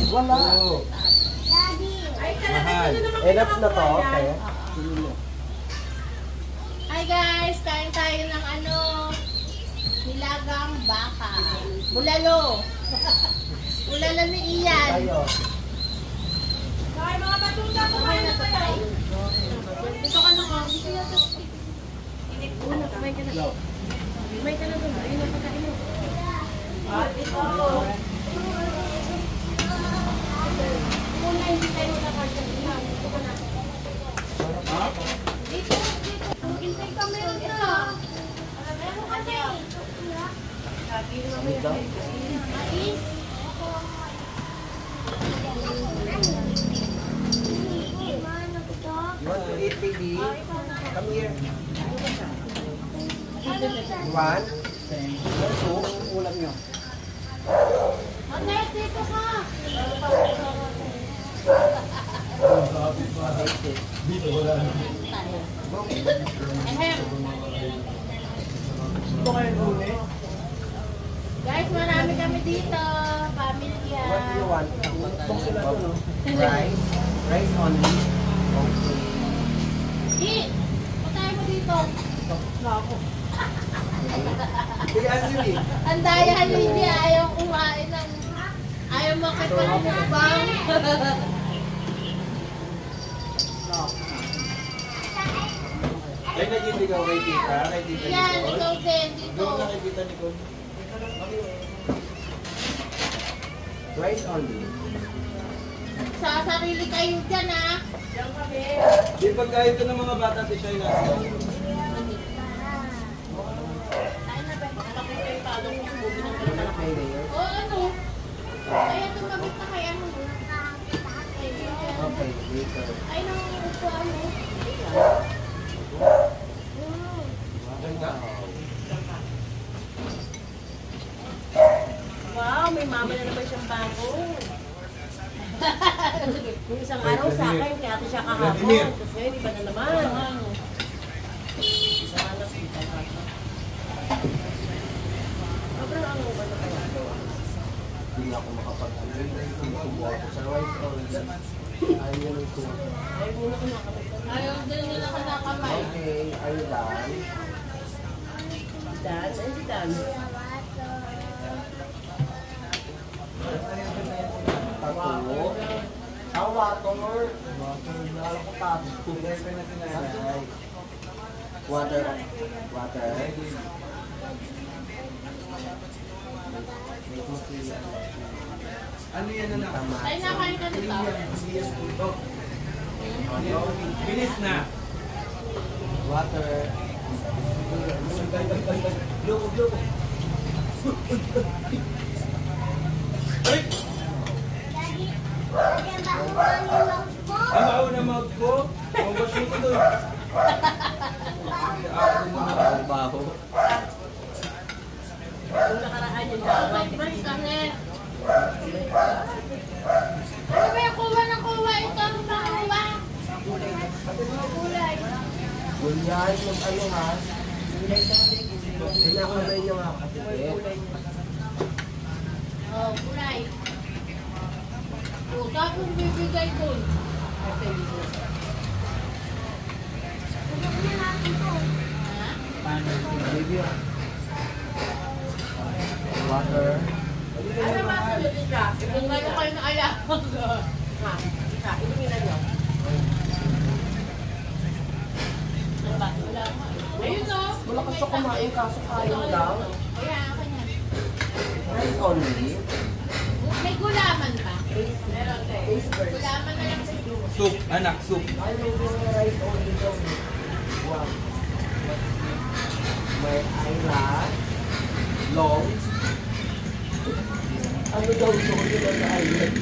Wala. Mahal. Enough na to, okay. Hi guys, kain tayo ng nilagang baka. Bulalo. Bulalo ni Ian. Tayo. Ay, mga batuta, kumain na tayo. Dito ka na ka. Una, kumain ka na. Kumain ka na doon. Ayun ang pagkain mo. Dito. Una, hindi tayo nakasya. Dito ka na. Dito. Hintay kami yun na. Meron ka na. Mais. You want to eat, baby? Come here. One. One soup. Ulam nyo. Ate, dito ka. Dito wala. Ito kayo nune. Guys, marami kami dito. Pamilya. What do you want? Rice. Rice only. Okay. Patay mo dito. Sige, Ashley. Ang daya hindi ayaw kumain ng... Ayaw makipagmukbang. Ay, naging ikaw kay tita? Kay tita Yan, Nicole? ikaw din dito. Doon na kay tita Nicole. Rice only. Sa sarili kayo dyan, ha? Di pagkain ito ng mga bata si Shai nasa. May layer. O, ano? Kaya tumabit na kay ano. Okay, later. Ay, nang upo ano. Wow, may mama na naman siyang bago. Yung isang araw sa akin, kaya ito siya kahapon. Tapos ngayon, iba na naman. Isang anak, kita ka. Sobrang ano ba na kaya ito? Hindi ako makapag-alin. Subuha ko sa rice only. Ayaw nyo ng soup. Ay, muna ko nakapagod. Ayaw din nila kanakamay. Okay, are you done? Dan, ay si Dan. Tato. Water. Nalala ko tato. Water. Water. Ano yan na? Ay, nakain ka nito. Bilis na. Water. Ay! Ang ako na magpo. Ang basyo ko doon. Baho. Yung nakaraan yung daway. Fresh kami. Ano ba yung kuha ng kuha? Ito ang kuha. Gulay. Ganyan yung ano ha. Kinakamay nyo nga kasi. Oh, gulay. O, tapos bibigay doon. Ha? Baby. Water. Ano ba sunod siya? Kung ano kayo na alam. Ha? Isa, iluminan nyo. Ano ba? Wala nga. Ayun o. Wala ka siya kumain kaso kain lang. Kaya ako niya. Rice only. May gulaman pa. Meron tayo. Taste first. Gulaman na lang sa juice. Soup, anak, soup. Ay, may mga rice only daw. Wow. May eyelash. Long. Ano daw ito? Yun ang eyelash.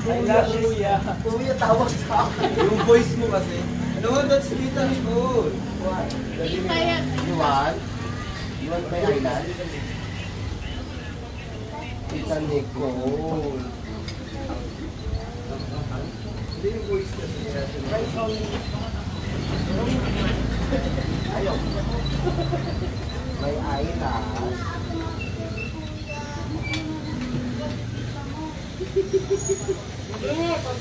Eyelash, kuya. Kuya, tawag sa akin. Yung voice mo kasi. No, that's Tita Nicole. What? Kita yan. You want? You want my eyelash? Tita Nicole. Hindi yung voice kasi. Rice only. Ayaw. May eyelash. Hindi, pag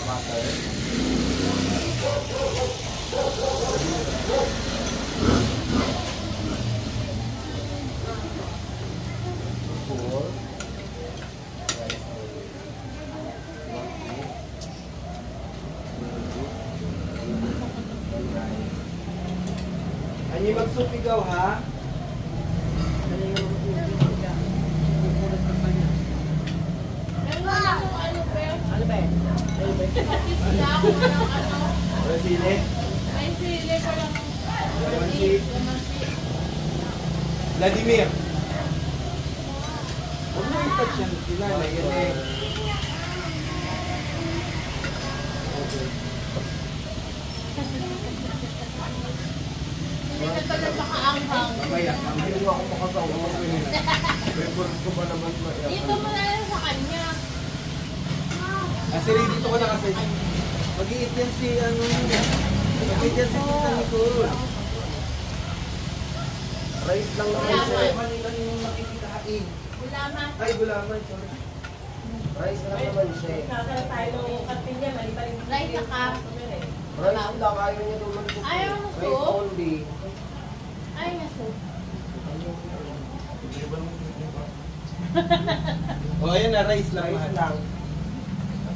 Butter. Four. Rice oil. 1 Ano yung mag-soup ikaw, ha? ano ba yan? Wala ako ng ano. Wala sili? May sili ko lang. Lamansi. Vladimir. Huwag mo i-touch yan sila. Yan eh. Hindi na pala makaanghang. Mamaya. Hindi mo ako makasawa. Record ko ba naman Dito mo na lang sa kanya. Kasi rin dito ko na kasi. Mag-iit yan si ano. Mag-iit yan si Tita Nicole. Rice lang naman siya. Kanina yung nakikita hain. Gulaman. Ay, gulaman. Sorry. Rice lang naman siya. Nakakala tayo ng kantin niya, mali-mali. Rice na ka. Rice lang, ayaw niya naman ito. Ayaw mo Rice soup? only. Ay, naso. O, ayan na. Rice lang. Rice mahal. lang.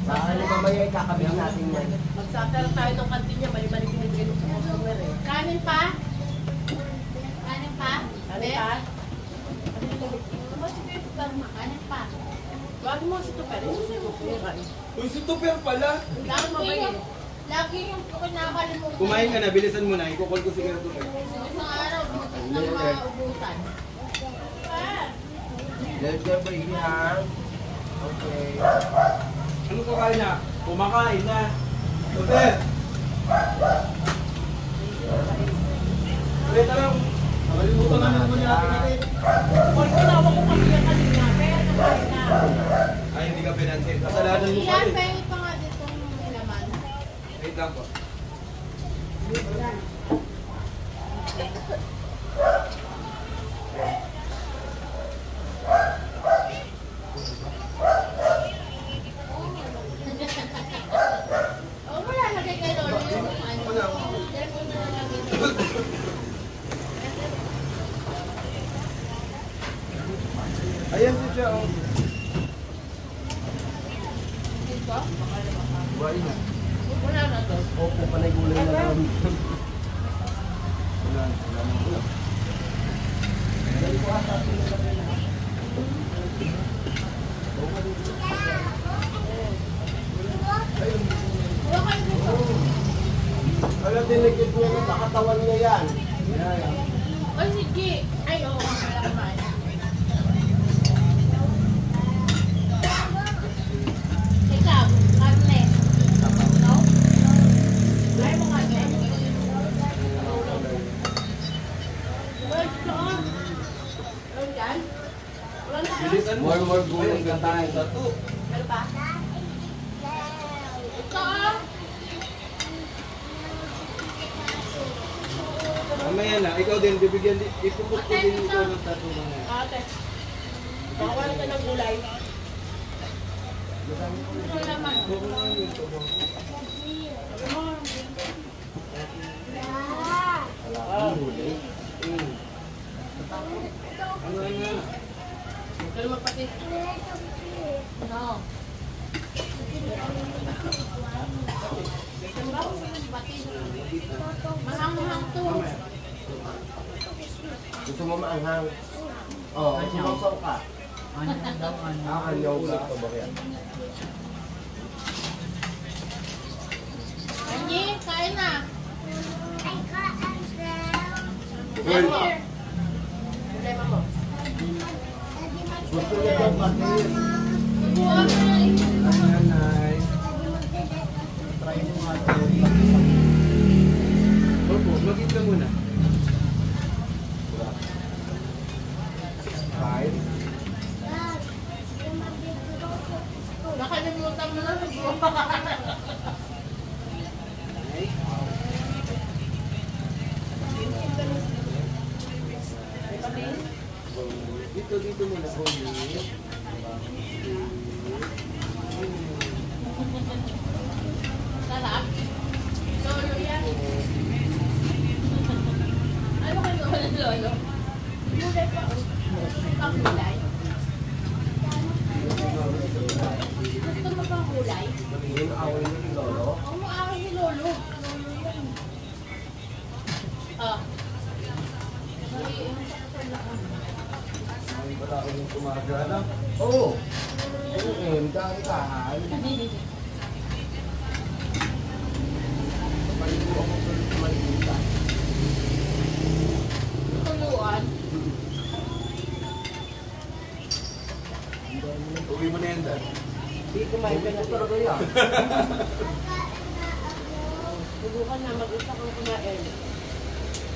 Sa ano mamaya kakabit natin yan. Magsakala tayo ng kantin niya, mali-mali binibigay ng customer eh. Kanin pa? Kanin pa? Ano pa? Mas beef ka kanin pa. Wag mo si Tupper, isusukuran. Uy, si Tupper pala. Lagi yung kinakalimutan. Kumain ka na. Bilisan mo na. Ikukol ko si Kuya Tupper. Isang araw, butas na maubusan. Let's go baby ha. Okay. Ano kakain na? Kumakain na. Tupper! Wait lang. Nakalimutan na naman natin. Kung tinawag ko kami yan kanina, kaya nakain na. Ay, hindi ka pinansin. Kasalanan mo pa Ilan rin. ba yung pa nga dito yung laman? Wait lang po. Oo, wala lagay kay Lolo yung ano. Wala. Diyan mo na lagay. Ayan si siya. Oh. Dito? Buhay na. Wala na to. Opo, panay gulay na naman. Wala na ulam. Wala kayo dito. Alam, dinikit niya na sa katawan niya yan. Ay, si G. Ay, oo. Wala kumain. Ikaw, karne. No? Ay, mo karne. Ay, saan? Ano dyan? Wala na dyan? Bilisan mo. More gulay ka tayo. Tato. Ano pa? Ito, ah. Mamaya na. Ikaw din. Bibigyan din. Ipuput ko din ikaw ng tato mamaya. Ate, bawal ka ng gulay. Ito naman. Buko na yun. Gulay. Ano na? Huwag ka na magpatid. No. Mahang-mahang to. Mamaya. Gusto mo maanghang? Oo, sumasaw ka. Anyaw ka. Angie, kain na. Well, Here. Problema mo. Gusto niya daw patis. Buwan mo na ito. nanay. Try mo nga ito. Opo, mag-eat ka muna. Five. Nakalimutan mo na. Dito muna. Sarap. Lolo yan. Ano kayo ng lolo? Gulay pa. May pang gulay. Gusto mo pang gulay? Yung away ni Lolo. Ako mo away ni lolo. Lolo yan. Ah. Ay, pala ako yung tumagana. Oo. Oo, dahil-dahil. Paligo ako sa malita. Tuluan. Uwi mo na yan, Dad. Hindi kumain ka na Talaga yan. Subukan na, mag-isa kang kumain.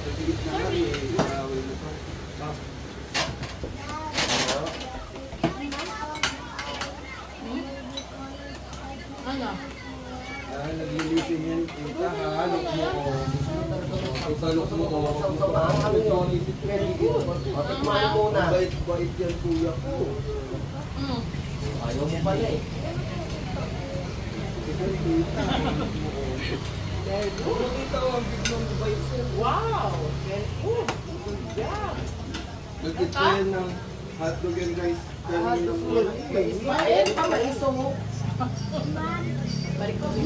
Nagigit na kami. Away na pa. Ano? Naglilisin yan. Tita, halok mo ko. Salok mo ko. Samahan kami yun. Matikman muna. Bait yan kuya ko. Mm. Ayaw mo pala eh. Nakita ko ang biglang bait yan. Wow! Very good. Good job. Nagkit ko yan ng hotdog and rice. Kanina mo. Ismael, pamaiso mo.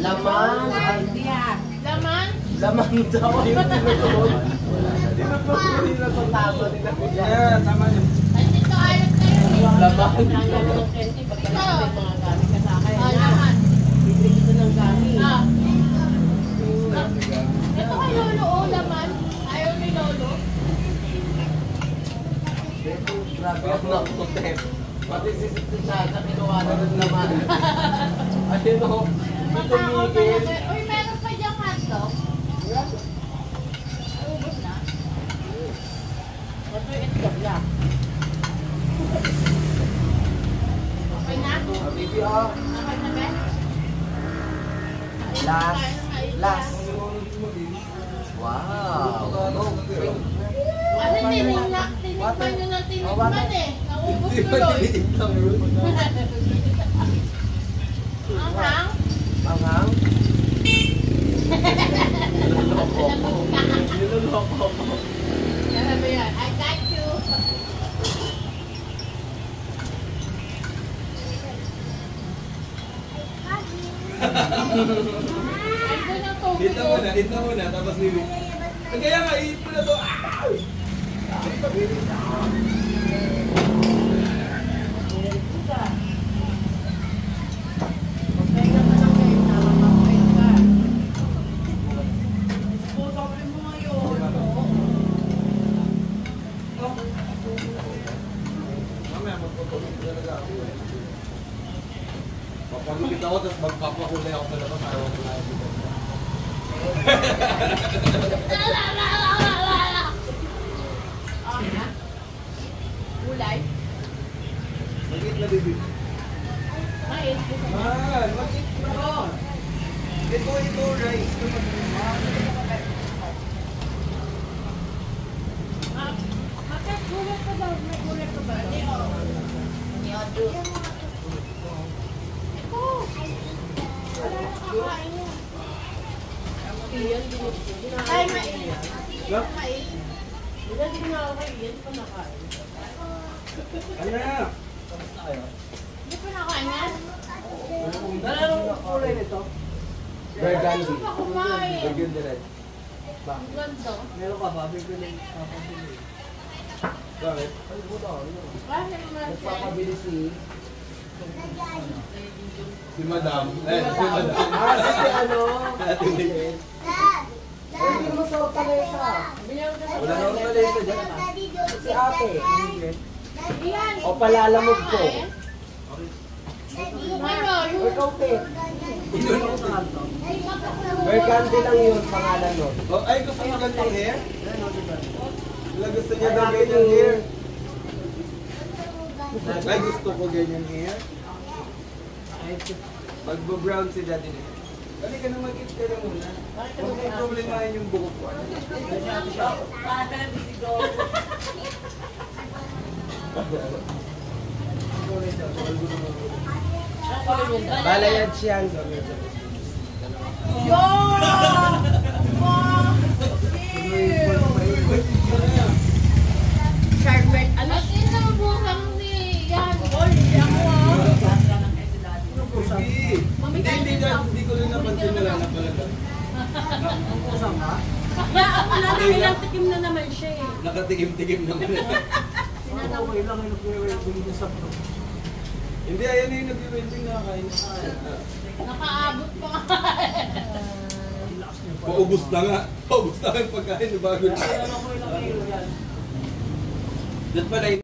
Laman. Laman? Laman daw. Yung tinutuloy. Di ba pa po nila Ito tama din ako dyan. Yeah, tama yun. Ay, dito ayos kayo. Laman. Ah, laman. Bibili kita ng gamit. Ah. Ito kay lolo, oh, laman. Ayaw ni lolo. Grabe ang nakutin. Pati si Sasa kinuha na ng laman. Ayun o. Ito Matakot ka Miguel. na. Uy, meron pa diyang hotdog. Ay, ubos na. Ito yung itlog lang. Okay na? Habibi ah. Okay na, Ben? Last. Last. Wow. Kasi tinikman nyo ng tinikman eh. Naubos Di ba tuloy. diliit lang yun? Ang hang? Panghang. Niloloko ko. Niloloko ko. Sabi mo yan, I got you. Ay, doon ang tubig ko. Eat na muna, tapos liwi. Kaya nga, eat mo na to. Ah! Magpahinga ka lang ngayon. Nakapagpahinga ka. Mamaya, magpapagod talaga ako eh. Papagupit ako, tapos magpapakulay ako sa labas. Ayaw ko na ako. Okay na? Gulay? Mag-eat na, baby. Mait. Man, mag-eat na. Ito, rice. Bakit gulay ka daw? May gulay ka ba? Ito. Wala na kakain yan. Ay, mais. Yup. Mais. Ilan din na ako kayo. Yan pa nakain. Ano na? Hindi ko nakain yan. Anong kulay nito? Burgundy. Hindi pa kumain. Burgundy red. Ang ganda. Meron ka ba? Bigyan ng papabili. Bakit? Kasi naman Nagpapabili si... Si Madam. Si Madam. Ah, si ano? Ate Lynn. Ay, hindi mo sa Ortalesa. Wala na akong malesa dyan. Si ate. yan. O palalamog ko. Ano? Yung Ikaw, Pete. Burgundy lang yun, pangalan nun. Oh, ay, gusto mo gantong hair? Wala, gusto niya daw ganyan hair. Ay, gusto ko ganyan hair. Magbo-brown si Daddy nito. Dali ka na mag-eat ka na muna. Huwag mong problemahin yung buhok ko. Balayad siya. Yo! Wow! Sharpet, ano? At inabuhan ni Yan. Oy, yan mo. Hindi ko rin napansin na lang pala. Wala na, ilang tikim na naman siya eh. Nakatikim-tikim naman. Hindi, ayan na yung nag-welding na kain. Nakaabot pa nga. Paubos na nga. Paubos na nga yung pagkain. Bago na. That pala